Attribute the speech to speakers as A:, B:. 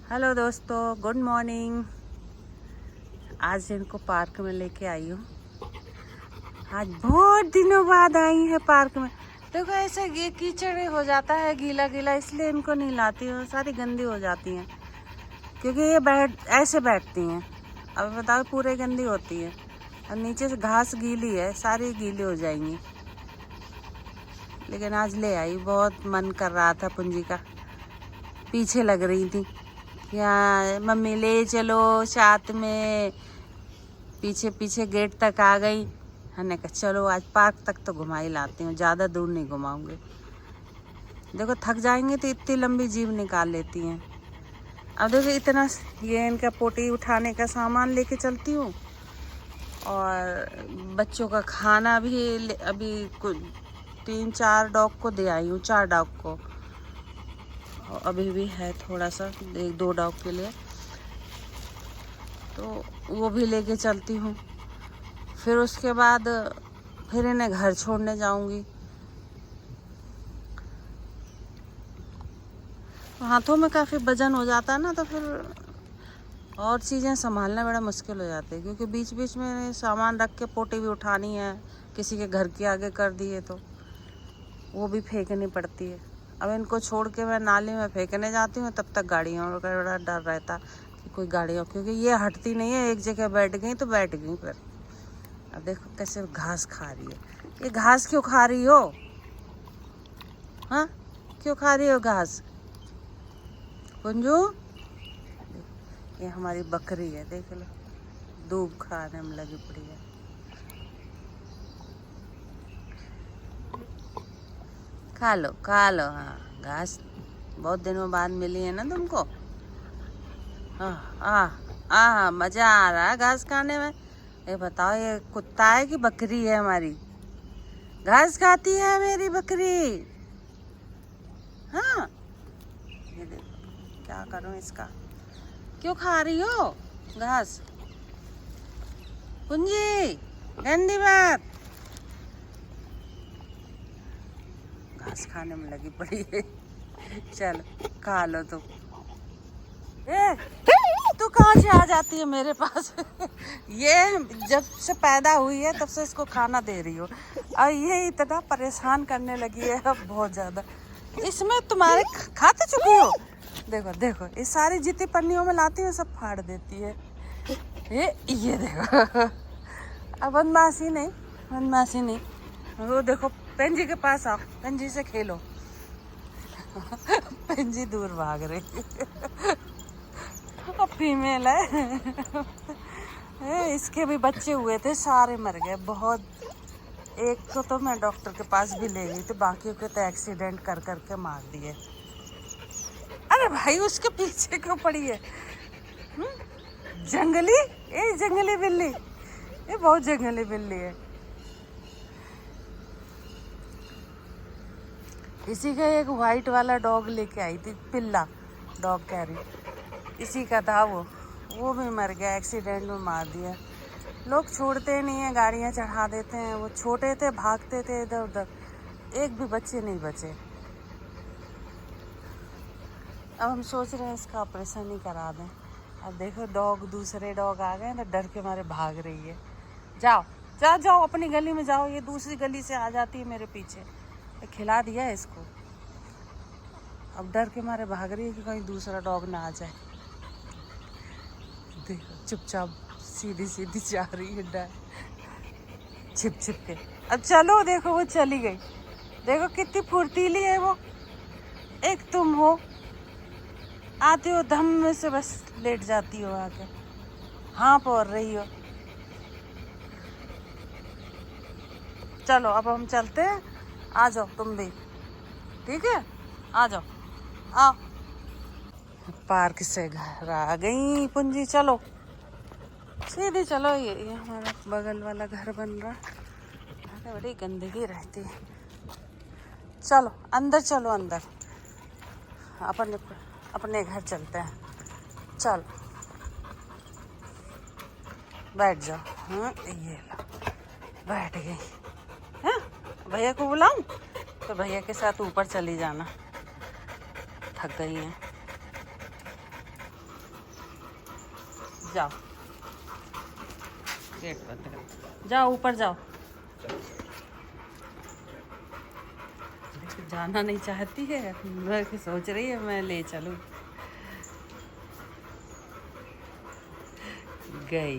A: Hello दोस्तों, good morning. आज इनको पार्क में लेके आई हूँ। आज बहुत दिनों बाद आई है पार्क में। देखो ऐसे ये कीचड़ हो जाता है, गीला गीला, इसलिए इनको नहीं लाती हूँ। सारी गंदी हो जाती हैं क्योंकि ये ऐसे बैठती हैं। अब बताओ, पूरे गंदी होती है और नीचे से घास गीली है, सारी गीली हो जाएंगी। लेकिन आज ले आई, बहुत मन कर रहा था पुंजी का। पीछे लग रही थी, या मम्मी ले चलो साथ में। पीछे पीछे गेट तक आ गई। हमने कहा चलो आज पार्क तक तो घुमा ही लाती हूँ, ज़्यादा दूर नहीं घुमाऊंगी। देखो थक जाएंगे तो इतनी लंबी जीभ निकाल लेती हैं। अब देखो इतना ये इनका पोटी उठाने का सामान लेके चलती हूँ, और बच्चों का खाना भी अभी 3-4 डॉग को दे आई हूँ, 4 डॉग को। अभी भी है थोड़ा सा, 1-2 डॉग के लिए, तो वो भी लेके चलती हूँ। फिर उसके बाद फिर इन्हें घर छोड़ने जाऊंगी। हाथों में काफ़ी वजन हो जाता है ना, तो फिर और चीज़ें संभालना बड़ा मुश्किल हो जाती है, क्योंकि बीच बीच में सामान रख के पोटी भी उठानी है। किसी के घर के आगे कर दिए तो वो भी फेंकनी पड़ती है। अब इनको छोड़ के मैं नाली में फेंकने जाती हूँ, तब तक गाड़ियों का बड़ा डर रहता कि कोई गाड़ियों, क्योंकि ये हटती नहीं है। एक जगह बैठ गई तो बैठ गई। फिर अब देखो कैसे घास खा रही है। ये घास क्यों खा रही हो? हाँ, क्यों खा रही हो घास पुंजू? ये हमारी बकरी है, देख लो, दूब खाने में लगी पड़ी है। खा लो खा लो। हाँ, घास बहुत दिनों बाद मिली है ना तुमको। मजा आ रहा है घास खाने में। ये बताओ, ये कुत्ता है कि बकरी है हमारी? घास खाती है मेरी बकरी। हाँ, ये देखो क्या करूं इसका। क्यों खा रही हो घास पुंजी? गंदी बात। घास खाने में लगी पड़ी है। चलो खा लो तुम। तू कहाँ से आ जाती है मेरे पास? ये जब से पैदा हुई है तब से इसको खाना दे रही हो, और ये इतना परेशान करने लगी है अब बहुत ज्यादा। इसमें तुम्हारे खाते चुकी हो। देखो देखो, ये सारी जितनी पन्नियों में लाती है सब फाड़ देती है। ये देखो, अब बदमाशी नहीं। वो देखो, पेंजी के पास आओ, पेंजी से खेलो। पेंजी दूर भाग रही अब फीमेल है। इसके भी बच्चे हुए थे, सारे मर गए। बहुत, एक को तो मैं डॉक्टर के पास भी ले गई, तो बाकी के तो एक्सीडेंट कर करके मार दिए। अरे भाई, उसके पीछे क्यों पड़ी है? जंगली, ये जंगली बिल्ली, ये बहुत जंगली बिल्ली है। इसी का एक वाइट वाला डॉग लेके आई थी, पिल्ला डॉग कैरी, इसी का था वो भी मर गया, एक्सीडेंट में मार दिया। लोग छोड़ते नहीं है, गाड़ियां चढ़ा देते हैं। वो छोटे थे, भागते थे इधर उधर, एक भी बच्चे नहीं बचे। अब हम सोच रहे हैं इसका ऑपरेशन ही करा दें। अब देखो, दूसरे डॉग आ गए तो डर के मारे भाग रही है। जाओ अपनी गली में जाओ। ये दूसरी गली से आ जाती है मेरे पीछे। खिला दिया है इसको, अब डर के मारे भाग रही है कि कहीं दूसरा डॉग ना आ जाए। देखो चुपचाप सीधी सीधी जा रही है, डर छिप के। अब चलो, देखो वो चली गई। देखो कितनी फुर्तीली है वो। एक तुम हो, आते हो धम में से बस लेट जाती हो आके, हाँ पोर रही हो। चलो अब हम चलते हैं, आ जाओ तुम भी, ठीक है? आ जाओ, आओ। पार्क से घर आ गई पुंजी, चलो सीधी चलो। ये हमारा बगल वाला घर बन रहा है, बड़ी गंदगी रहती है। चलो अंदर, चलो अंदर, अपने घर चलते हैं। चलो बैठ जाओ। हाँ, ये लो, बैठ गई। हाँ, भैया को बुलाऊं? तो भैया के साथ ऊपर चली जाना, थक गई हैं। जाओ, गेट बंद कर, जाओ ऊपर जाओ। जाना नहीं चाहती है, मैं सोच रही है मैं ले चलूं, गई।